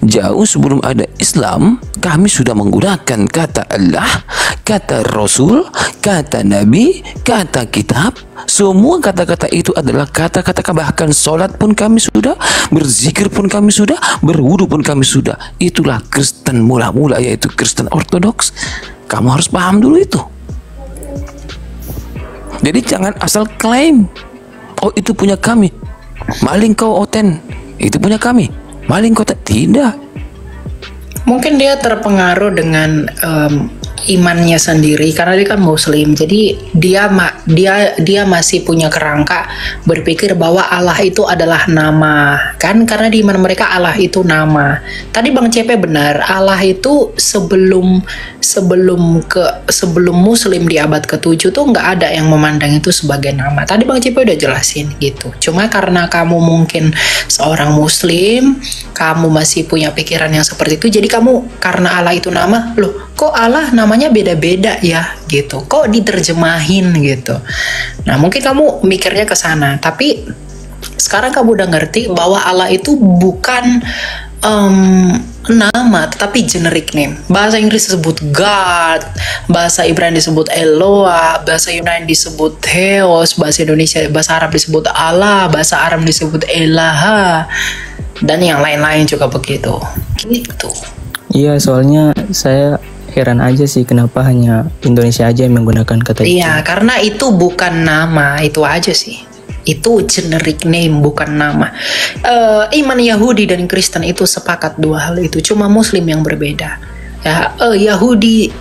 Jauh sebelum ada Islam, kami sudah menggunakan kata Allah, kata Rasul, kata Nabi, kata kitab. Semua kata-kata itu adalah kata-kata, bahkan solat pun kami sudah, berzikir pun kami sudah, berwudu pun kami sudah. Itulah Kristen mula-mula, yaitu Kristen Ortodoks. Kamu harus paham dulu itu. Jadi jangan asal klaim, oh itu punya kami, maling kau oten, itu punya kami, maling kau tidak. Mungkin dia terpengaruh dengan imannya sendiri karena dia kan Muslim, jadi dia masih punya kerangka berpikir bahwa Allah itu adalah nama, kan, karena di iman mereka Allah itu nama. Tadi Bang CP benar, Allah itu sebelum Muslim di abad ke-7 tuh nggak ada yang memandang itu sebagai nama. Tadi Bang CP udah jelasin gitu. Cuma karena kamu mungkin seorang Muslim, kamu masih punya pikiran yang seperti itu, jadi kamu karena Allah itu nama, loh kok Allah namanya beda-beda ya gitu, kok diterjemahin gitu. Nah mungkin kamu mikirnya ke sana, tapi sekarang kamu udah ngerti bahwa Allah itu bukan nama, tetapi generic name. Bahasa Inggris disebut God, bahasa Ibrani disebut Eloah, bahasa Yunani disebut Theos, bahasa Indonesia, bahasa Arab disebut Allah, bahasa Aram disebut Elaha, dan yang lain-lain juga begitu. Gitu. Iya, soalnya saya heran aja sih kenapa hanya Indonesia aja yang menggunakan kata itu. Iya, karena itu bukan nama, itu aja sih. Itu generic name, bukan nama. Iman Yahudi dan Kristen itu sepakat dua hal itu, cuma Muslim yang berbeda. Ya, Yahudi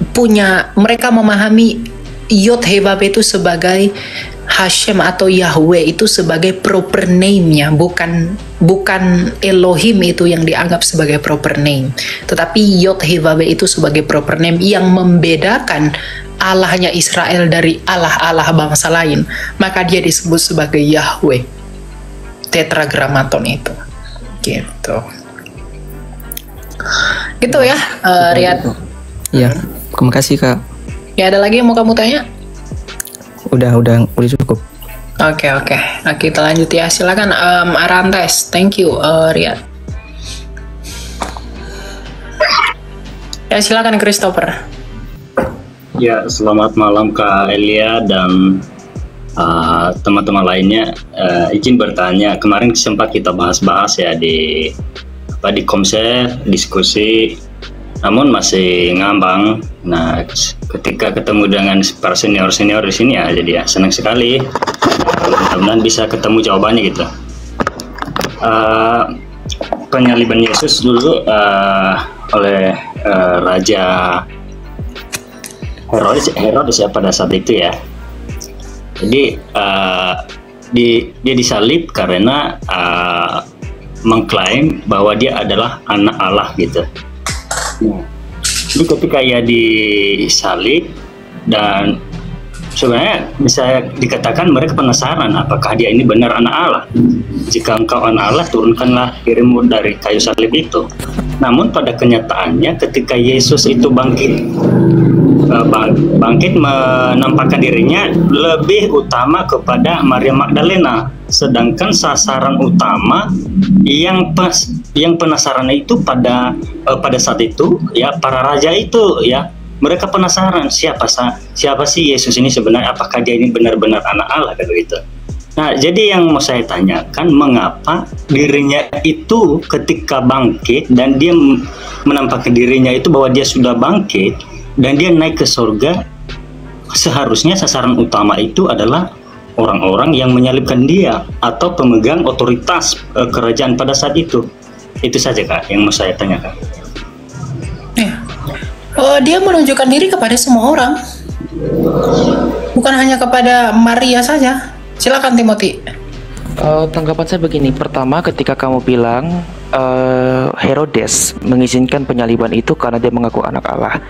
mereka memahami Yod-Heh-Vav itu sebagai Hashem atau Yahweh itu sebagai proper name-nya, bukan Elohim itu yang dianggap sebagai proper name, tetapi Yod-Heh-Vav itu sebagai proper name yang membedakan Allahnya Israel dari Allah-Allah bangsa lain, maka dia disebut sebagai Yahweh. Tetragrammaton itu gitu ya, Riyad. Iya, terima kasih Kak. Ya, ada lagi yang mau kamu tanya? Udah cukup. Oke, kita lanjut ya, silakan Arantes. Thank you Riyad. Ya, silakan Christopher. Ya, selamat malam Kak Elia dan teman-teman lainnya. Izin bertanya, kemarin sempat kita bahas-bahas ya di Komsel, diskusi, namun masih ngambang. Nah, ketika ketemu dengan para senior di sini ya, jadi ya senang sekali. Mudah-mudahan bisa ketemu jawabannya gitu. Penyaliban Yesus dulu oleh Raja Herodes ya pada saat itu ya. Jadi dia disalib karena mengklaim bahwa dia adalah anak Allah gitu. Nah, jadi ketika ia disalib, dan sebenarnya bisa dikatakan mereka penasaran apakah dia ini benar anak Allah. Jika engkau anak Allah, turunkanlah dirimu dari kayu salib itu. Namun pada kenyataannya ketika Yesus itu bangkit menampakkan dirinya lebih utama kepada Maria Magdalena, sedangkan sasaran utama yang penasaran itu pada saat itu ya para raja itu ya, mereka penasaran siapa sih Yesus ini sebenarnya, apakah dia ini benar-benar anak Allah kan begitu. Nah, jadi yang mau saya tanyakan, mengapa dirinya itu ketika bangkit dan dia menampakkan dirinya itu bahwa dia sudah bangkit dan dia naik ke surga, seharusnya sasaran utama itu adalah orang-orang yang menyalibkan dia atau pemegang otoritas kerajaan pada saat itu. Itu saja Kak yang mau saya tanyakan. Dia menunjukkan diri kepada semua orang, bukan hanya kepada Maria saja. Silakan Timothy. Tanggapan saya begini, pertama ketika kamu bilang Herodes mengizinkan penyaliban itu karena dia mengaku anak Allah.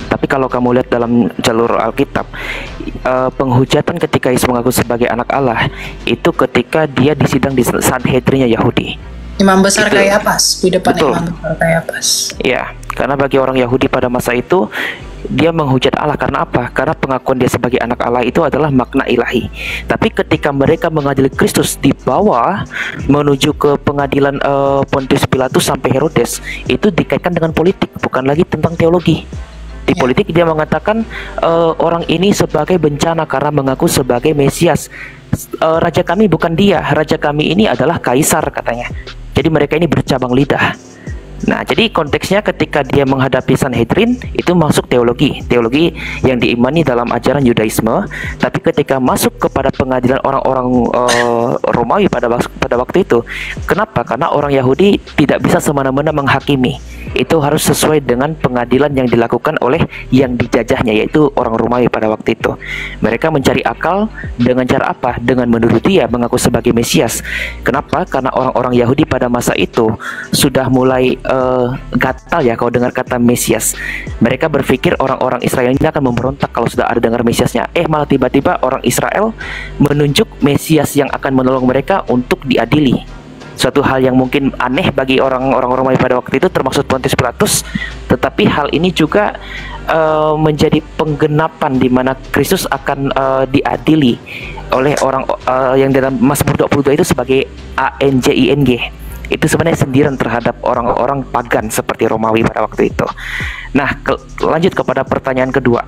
Tapi kalau kamu lihat dalam jalur Alkitab, penghujatan ketika Yesus mengaku sebagai anak Allah itu ketika dia disidang di Sanhedrinnya Yahudi. Imam besar Kayafas, di depan Imam besar Kayafas. Iya, karena bagi orang Yahudi pada masa itu dia menghujat Allah. Karena apa? Karena pengakuan dia sebagai anak Allah itu adalah makna ilahi. Tapi ketika mereka mengadili Kristus di bawah menuju ke pengadilan Pontius Pilatus sampai Herodes, itu dikaitkan dengan politik, bukan lagi tentang teologi. Di politik dia mengatakan orang ini sebagai bencana karena mengaku sebagai Mesias. Raja kami bukan dia, raja kami ini adalah kaisar, katanya. Jadi mereka ini bercabang lidah. Nah, jadi konteksnya ketika dia menghadapi Sanhedrin itu masuk teologi yang diimani dalam ajaran Yudaisme. Tapi ketika masuk kepada pengadilan orang-orang Romawi pada waktu itu, kenapa? Karena orang Yahudi tidak bisa semena-mena menghakimi. Itu harus sesuai dengan pengadilan yang dilakukan oleh yang dijajahnya, yaitu orang Romawi pada waktu itu. Mereka mencari akal dengan cara apa? Dengan menuduh dia mengaku sebagai Mesias. Kenapa? Karena orang-orang Yahudi pada masa itu sudah mulai gatal ya kalau dengar kata Mesias. Mereka berpikir orang-orang Israel ini akan memberontak kalau sudah ada dengar Mesiasnya. Malah tiba-tiba orang Israel menunjuk Mesias yang akan menolong mereka untuk diadili. Suatu hal yang mungkin aneh bagi orang-orang Romawi pada waktu itu, termasuk Pontius Pilatus. Tetapi hal ini juga menjadi penggenapan di mana Kristus akan diadili oleh orang yang dalam Mazmur 22 itu sebagai ANJING. Itu sebenarnya sindiran terhadap orang-orang pagan seperti Romawi pada waktu itu. Nah, lanjut kepada pertanyaan kedua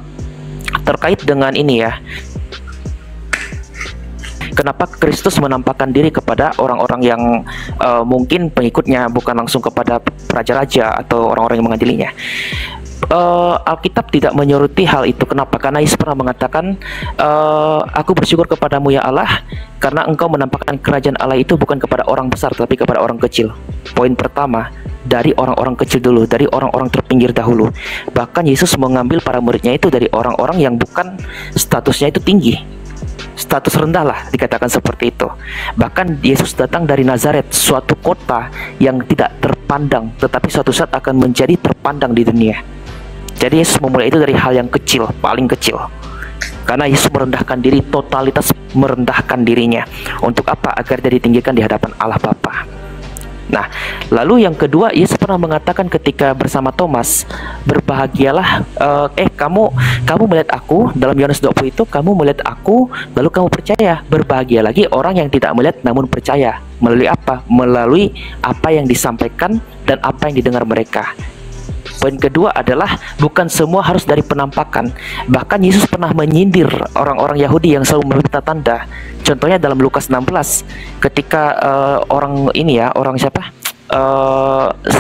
terkait dengan ini ya. Kenapa Kristus menampakkan diri kepada orang-orang yang mungkin pengikutnya, bukan langsung kepada raja-raja atau orang-orang yang mengadilinya? Alkitab tidak menyoroti hal itu. Kenapa? Karena Yesus pernah mengatakan, aku bersyukur kepadamu ya Allah, karena engkau menampakkan kerajaan Allah itu bukan kepada orang besar, tapi kepada orang kecil. Poin pertama, dari orang-orang kecil dulu, dari orang-orang terpinggir dahulu. Bahkan Yesus mengambil para muridnya itu dari orang-orang yang bukan statusnya itu tinggi, status rendah lah, dikatakan seperti itu. Bahkan Yesus datang dari Nazaret, suatu kota yang tidak terpandang, tetapi suatu saat akan menjadi terpandang di dunia. Jadi Yesus memulai itu dari hal yang kecil, paling kecil. Karena Yesus merendahkan diri, totalitas merendahkan dirinya. Untuk apa? Agar dia ditinggikan di hadapan Allah Bapa. Nah, lalu yang kedua, Yesus pernah mengatakan ketika bersama Thomas, berbahagialah, kamu melihat aku, dalam Yohanes 20 itu, kamu melihat aku, lalu kamu percaya. Berbahagia lagi orang yang tidak melihat namun percaya. Melalui apa? Melalui apa yang disampaikan dan apa yang didengar mereka. Poin kedua adalah bukan semua harus dari penampakan. Bahkan Yesus pernah menyindir orang-orang Yahudi yang selalu meminta tanda. Contohnya dalam Lukas 16, ketika orang siapa?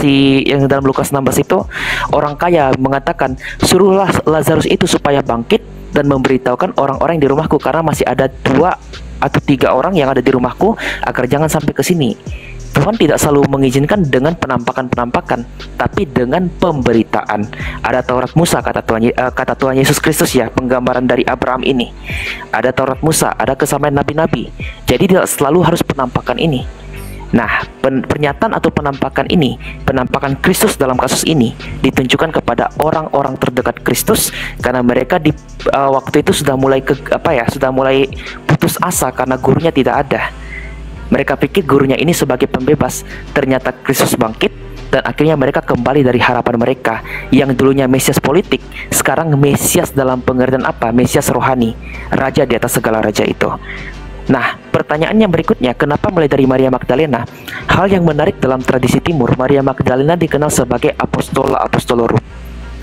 Si yang dalam Lukas 16 itu, orang kaya mengatakan, suruhlah Lazarus itu supaya bangkit dan memberitahukan orang-orang di rumahku, karena masih ada 2 atau 3 orang yang ada di rumahku, agar jangan sampai ke sini. Tuhan tidak selalu mengizinkan dengan penampakan-penampakan, tapi dengan pemberitaan. Ada Taurat Musa, kata Tuhan Yesus Kristus ya, penggambaran dari Abraham ini. Ada Taurat Musa, ada kesamaan nabi-nabi. Jadi tidak selalu harus penampakan ini. Nah, pernyataan atau penampakan ini, penampakan Kristus dalam kasus ini, ditunjukkan kepada orang-orang terdekat Kristus, karena mereka di waktu itu sudah mulai putus asa karena gurunya tidak ada. Mereka pikir gurunya ini sebagai pembebas. Ternyata Kristus bangkit, dan akhirnya mereka kembali dari harapan mereka. Yang dulunya Mesias politik, sekarang Mesias dalam pengertian apa? Mesias rohani, raja di atas segala raja itu. Nah, pertanyaannya berikutnya, kenapa mulai dari Maria Magdalena? Hal yang menarik dalam tradisi timur, Maria Magdalena dikenal sebagai apostola apostolorum,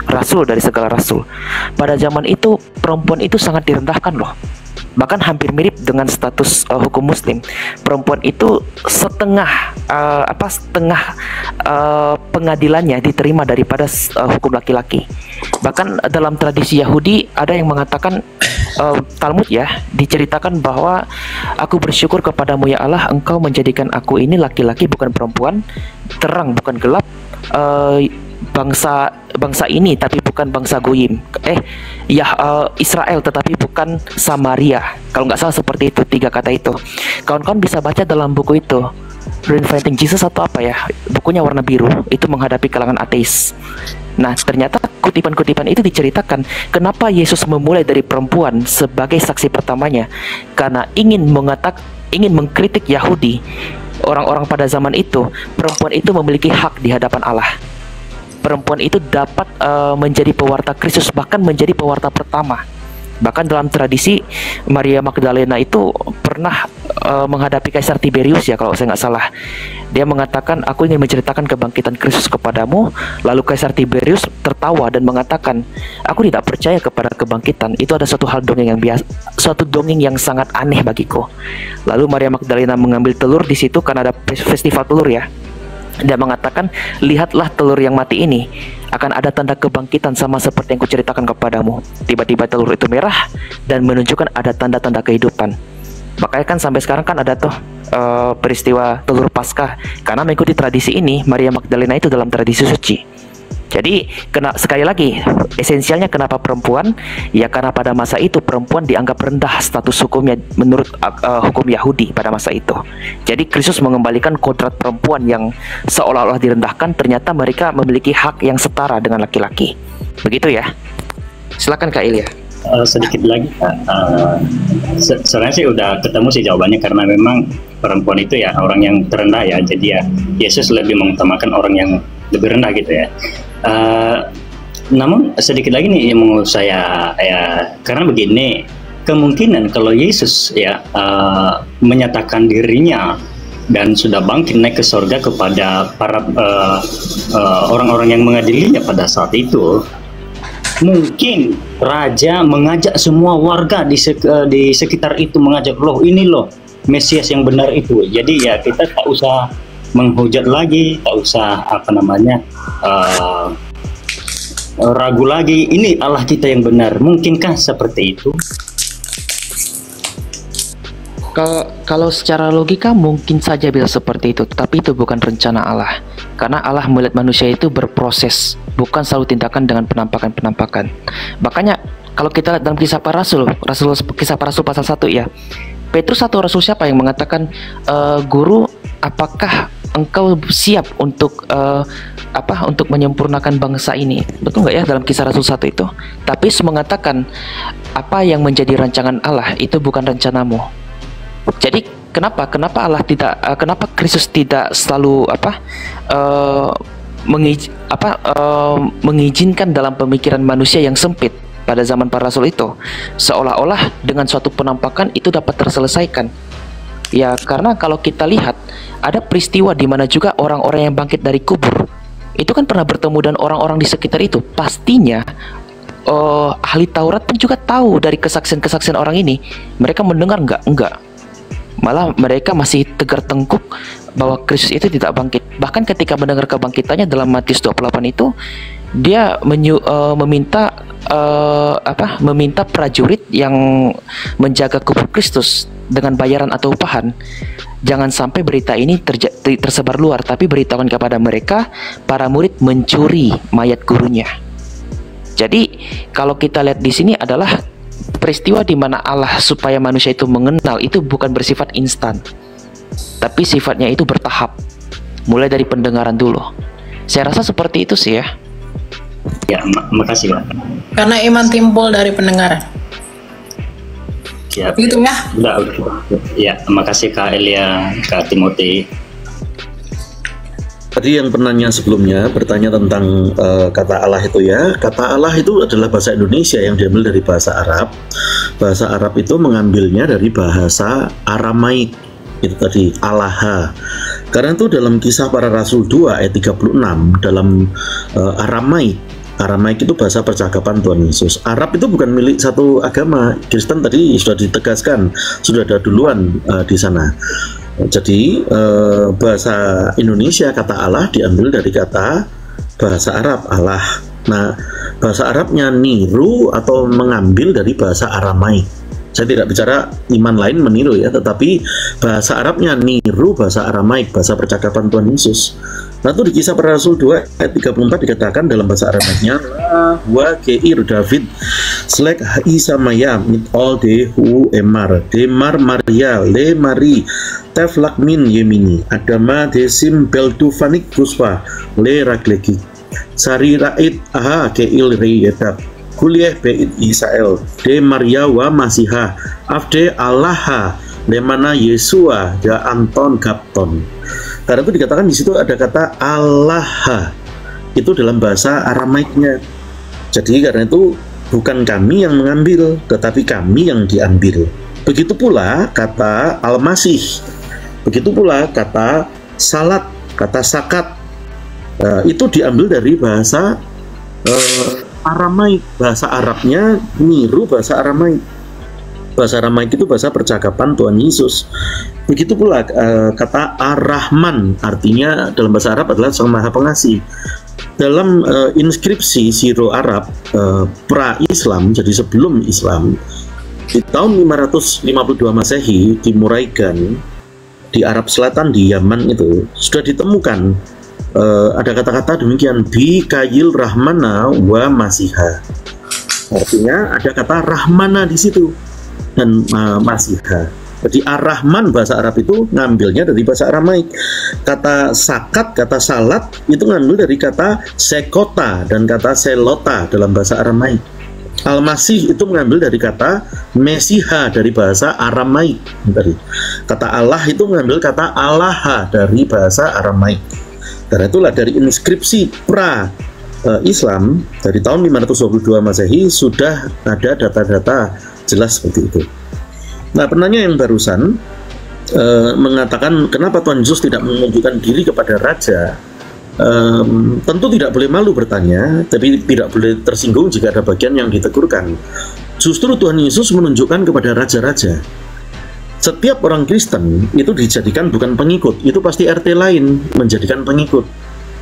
rasul dari segala rasul. Pada zaman itu, perempuan itu sangat direndahkan loh. Bahkan hampir mirip dengan status hukum muslim. Perempuan itu setengah pengadilannya diterima daripada hukum laki-laki. Bahkan dalam tradisi Yahudi ada yang mengatakan, Talmud ya, diceritakan bahwa aku bersyukur kepadamu ya Allah, engkau menjadikan aku ini laki-laki bukan perempuan, terang bukan gelap, bangsa ini tapi bukan bangsa Goyim, Israel tetapi bukan Samaria. Kalau nggak salah seperti itu, 3 kata itu. Kawan-kawan bisa baca dalam buku itu, Reinventing Jesus atau apa ya, bukunya warna biru, itu menghadapi kalangan ateis. Nah, ternyata kutipan-kutipan itu diceritakan kenapa Yesus memulai dari perempuan sebagai saksi pertamanya, karena ingin mengkritik Yahudi. Orang-orang pada zaman itu, perempuan itu memiliki hak di hadapan Allah. perempuan itu dapat menjadi pewarta Kristus, bahkan menjadi pewarta pertama. Bahkan dalam tradisi Maria Magdalena itu pernah menghadapi Kaisar Tiberius ya kalau saya nggak salah. Dia mengatakan, aku ingin menceritakan kebangkitan Kristus kepadamu. Lalu Kaisar Tiberius tertawa dan mengatakan, aku tidak percaya kepada kebangkitan. Itu ada suatu hal dongeng yang biasa, suatu dongeng yang sangat aneh bagiku. Lalu Maria Magdalena mengambil telur di situ karena ada festival telur ya. Dia mengatakan, lihatlah telur yang mati ini, akan ada tanda kebangkitan sama seperti yang kuceritakan kepadamu. Tiba-tiba telur itu merah dan menunjukkan ada tanda-tanda kehidupan. Makanya kan sampai sekarang kan ada tuh peristiwa telur Paskah. Karena mengikuti tradisi ini, Maria Magdalena itu dalam tradisi suci. Jadi sekali lagi, esensialnya kenapa perempuan? Ya karena pada masa itu perempuan dianggap rendah status hukumnya menurut hukum Yahudi pada masa itu. Jadi Kristus mengembalikan kodrat perempuan yang seolah-olah direndahkan, ternyata mereka memiliki hak yang setara dengan laki-laki. Begitu ya. Silakan Kak Ilya. Sedikit lagi Kak. Sebenarnya sih udah ketemu sih jawabannya, karena memang perempuan itu ya orang yang terendah ya. Jadi ya Yesus lebih mengutamakan orang yang lebih rendah gitu ya. Namun sedikit lagi nih yang mau saya karena begini, kemungkinan kalau Yesus ya menyatakan dirinya dan sudah bangkit naik ke surga kepada para orang-orang yang mengadilinya pada saat itu, mungkin raja mengajak semua warga di sekitar itu, mengajak, loh ini loh Mesias yang benar itu. Jadi ya kita tak usah menghujat lagi, tak usah ragu lagi, ini Allah kita yang benar. Mungkinkah seperti itu? Kalau secara logika mungkin saja bisa seperti itu, tapi itu bukan rencana Allah. Karena Allah melihat manusia itu berproses, bukan selalu tindakan dengan penampakan-penampakan. Makanya kalau kita lihat dalam kisah para rasul kisah para rasul pasal 1 ya, Petrus atau rasul siapa yang mengatakan, guru, apakah engkau siap untuk untuk menyempurnakan bangsa ini? Betul nggak ya dalam kisah Rasul 1 itu? Tapi Yesus mengatakan, apa yang menjadi rancangan Allah itu bukan rencanamu. Jadi kenapa Allah tidak, kenapa Kristus tidak selalu mengizinkan dalam pemikiran manusia yang sempit pada zaman para rasul itu, seolah-olah dengan suatu penampakan itu dapat terselesaikan. Ya karena kalau kita lihat ada peristiwa di mana juga orang-orang yang bangkit dari kubur itu kan pernah bertemu dengan orang-orang di sekitar itu. Pastinya ahli Taurat pun juga tahu dari kesaksian-kesaksian orang ini. Mereka mendengar enggak. Malah mereka masih tegar tengkuk bahwa Kristus itu tidak bangkit. Bahkan ketika mendengar kebangkitannya dalam Matius 28 itu, dia meminta prajurit yang menjaga kubur Kristus dengan bayaran atau upahan, jangan sampai berita ini tersebar luar, tapi beritahukan kepada mereka para murid mencuri mayat gurunya. Jadi kalau kita lihat di sini adalah peristiwa di mana Allah supaya manusia itu mengenal itu bukan bersifat instan, tapi sifatnya itu bertahap, mulai dari pendengaran dulu. Saya rasa seperti itu sih ya. Ya, makasih Pak. Karena iman timbul dari pendengaran. Ya, gitu ya. Udah. Ya, makasih Kak Elia, Kak Timothy. Tadi yang penanya sebelumnya bertanya tentang kata Allah itu ya. Kata Allah itu adalah bahasa Indonesia yang diambil dari bahasa Arab. Bahasa Arab itu mengambilnya dari bahasa Aramaik. Itu tadi Allah. Karena itu dalam Kisah Para Rasul 2 ayat 36 dalam Aramaik. Aramaik itu bahasa percakapan Tuhan Yesus. Arab itu bukan milik satu agama. Kristen tadi sudah ditegaskan, sudah ada duluan di sana. Jadi bahasa Indonesia kata Allah diambil dari kata bahasa Arab Allah. Nah, bahasa Arabnya niru atau mengambil dari bahasa Aramaik. Saya tidak bicara iman lain meniru ya, tetapi bahasa Arabnya niru bahasa Aramaik, bahasa percakapan Tuhan Yesus. Nah itu di Kisah Para Rasul 2 ayat 34 dikatakan dalam bahasa Aramaiknya, wa keir David slek Isa Maya mit all de hu emar demar Maria le Mari teflak min yemini adama desim beltufanik kuswa le ragleki sari rait aha keil reyetap kuliah beit Israel de Maria wa Masiha afde Allah de mana Yesua da Anton Gapton. Karena itu dikatakan di situ ada kata Allah. itu dalam bahasa Aramaiknya. Jadi karena itu bukan kami yang mengambil, tetapi kami yang diambil. Begitu pula kata Al-Masih, begitu pula kata salat, kata sakat, itu diambil dari bahasa Aramaik. Bahasa Arabnya niru bahasa Aramaik. Bahasa Aramaik itu bahasa percakapan Tuhan Yesus. Begitu pula kata Ar-Rahman, artinya dalam bahasa Arab adalah Sang Maha Pengasih. Dalam inskripsi Siro Arab pra-Islam, jadi sebelum Islam, di tahun 552 Masehi di Muraigan, di Arab Selatan, di Yaman itu sudah ditemukan ada kata-kata demikian, bi kayil rahmana wa masiha. Artinya ada kata rahmana di situ dan masiha. Jadi Ar-Rahman bahasa Arab itu ngambilnya dari bahasa Aramaik. Kata sakat, kata salat itu ngambil dari kata sekota dan kata selota dalam bahasa Aramaik. Al-Masih itu mengambil dari kata Mesiha dari bahasa Aramaik. Kata Allah itu mengambil kata Allaha dari bahasa Aramaik. Karena itulah dari inskripsi pra Islam dari tahun 522 Masehi sudah ada data-data jelas seperti itu. Nah, penanya yang barusan mengatakan kenapa Tuhan Yesus tidak menunjukkan diri kepada raja, tentu tidak boleh malu bertanya, tapi tidak boleh tersinggung jika ada bagian yang ditegurkan. Justru Tuhan Yesus menunjukkan kepada raja-raja. Setiap orang Kristen itu dijadikan bukan pengikut, itu pasti RT lain menjadikan pengikut.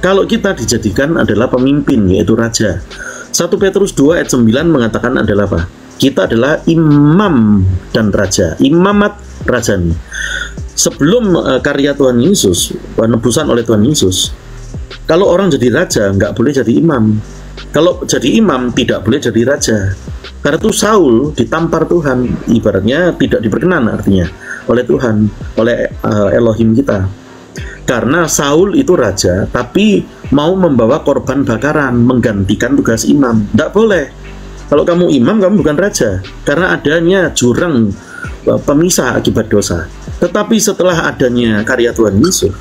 Kalau kita dijadikan adalah pemimpin, yaitu raja. 1 Petrus 2 ayat 9 mengatakan adalah apa? Kita adalah imam dan raja, imamat rajani. Sebelum karya Tuhan Yesus, penebusan oleh Tuhan Yesus, kalau orang jadi raja nggak boleh jadi imam. Kalau jadi imam tidak boleh jadi raja. Karena itu Saul ditampar Tuhan, ibaratnya tidak diperkenan artinya oleh Tuhan, oleh Elohim kita. Karena Saul itu raja, tapi mau membawa korban bakaran, menggantikan tugas imam. Tidak boleh. Kalau kamu imam, kamu bukan raja, karena adanya jurang pemisah akibat dosa. Tetapi setelah adanya karya Tuhan Yesus,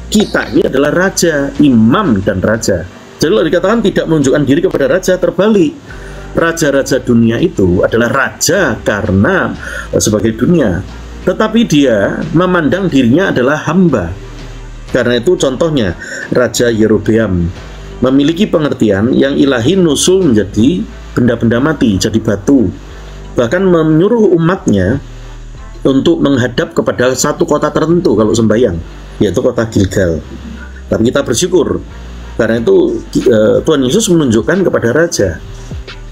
kita ini adalah raja, imam dan raja. Jadi kalau dikatakan tidak menunjukkan diri kepada raja, terbalik. Raja-raja dunia itu adalah raja karena sebagai dunia, tetapi dia memandang dirinya adalah hamba. Karena itu contohnya Raja Yerobeam memiliki pengertian yang ilahi nusul menjadi benda-benda mati, jadi batu. Bahkan menyuruh umatnya untuk menghadap kepada satu kota tertentu kalau sembahyang, yaitu kota Gilgal. Tapi kita bersyukur karena itu Tuhan Yesus menunjukkan kepada raja,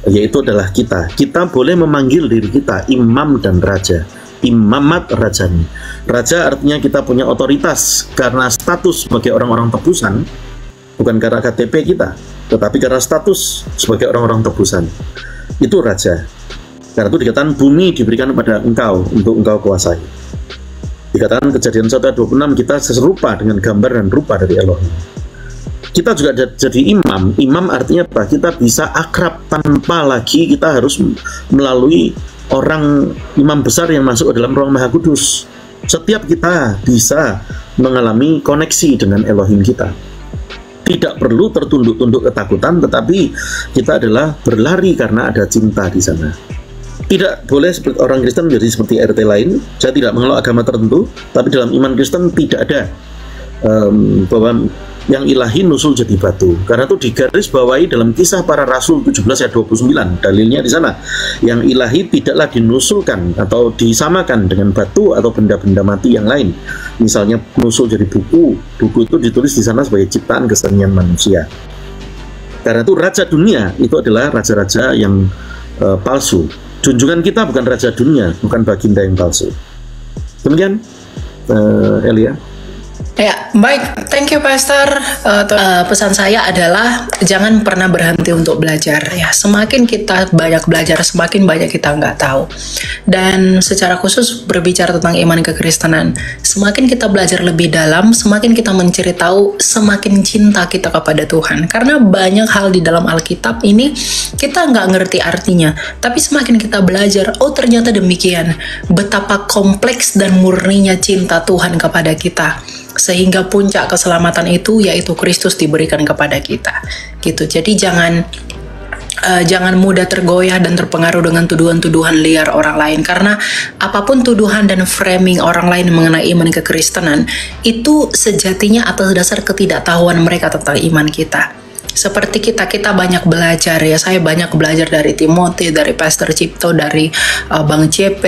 yaitu adalah kita. Kita boleh memanggil diri kita imam dan raja, imamat rajani. Raja artinya kita punya otoritas karena status sebagai orang-orang tebusan, bukan karena KTP kita, tetapi karena status sebagai orang-orang tebusan. Itu raja. Karena itu dikatakan bumi diberikan kepada engkau untuk engkau kuasai. Dikatakan Kejadian 1:26 kita serupa dengan gambar dan rupa dari Elohim. Kita juga jadi imam. Imam artinya apa? Kita bisa akrab tanpa lagi kita harus melalui orang imam besar yang masuk ke dalam ruang Maha Kudus. Setiap kita bisa mengalami koneksi dengan Elohim kita. Tidak perlu tertunduk-tunduk ketakutan, tetapi kita adalah berlari karena ada cinta di sana. Tidak boleh seperti orang Kristen menjadi seperti RT lain. Saya tidak mengelak agama tertentu, tapi dalam iman Kristen tidak ada bahwa yang ilahi nusul jadi batu. Karena itu digaris bawahi dalam Kisah Para Rasul 17 ayat 29. Dalilnya di sana. Yang ilahi tidaklah dinusulkan atau disamakan dengan batu atau benda-benda mati yang lain. Misalnya nusul jadi buku. Buku itu ditulis di sana sebagai ciptaan kesenian manusia. Karena itu raja dunia itu adalah raja-raja yang palsu. Junjungan kita bukan raja dunia, bukan baginda yang palsu. Demikian, Elia. Ya, baik. Thank you, Pastor. Pesan saya adalah jangan pernah berhenti untuk belajar. Ya, semakin kita banyak belajar, semakin banyak kita nggak tahu. Dan secara khusus berbicara tentang iman kekristenan, semakin kita belajar lebih dalam, semakin kita mencari tahu, semakin cinta kita kepada Tuhan. Karena banyak hal di dalam Alkitab ini kita nggak ngerti artinya, tapi semakin kita belajar, oh ternyata demikian. Betapa kompleks dan murninya cinta Tuhan kepada kita. sehingga puncak keselamatan itu yaitu Kristus diberikan kepada kita. Gitu. Jadi jangan mudah tergoyah dan terpengaruh dengan tuduhan-tuduhan liar orang lain, karena apapun tuduhan dan framing orang lain mengenai iman kekristenan itu sejatinya atas dasar ketidaktahuan mereka tentang iman kita. Seperti kita banyak belajar ya, saya banyak belajar dari Timothy, dari Pastor Cipto, dari Bang CP.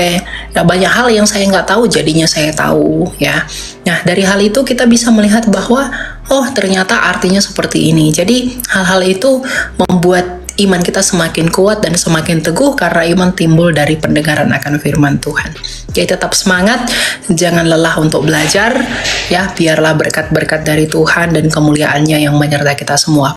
Ya, banyak hal yang saya nggak tahu jadinya saya tahu ya. Nah dari hal itu kita bisa melihat bahwa oh ternyata artinya seperti ini. Jadi hal-hal itu membuat iman kita semakin kuat dan semakin teguh karena iman timbul dari pendengaran akan firman Tuhan. Jadi tetap semangat, jangan lelah untuk belajar ya, biarlah berkat-berkat dari Tuhan dan kemuliaannya yang menyertai kita semua.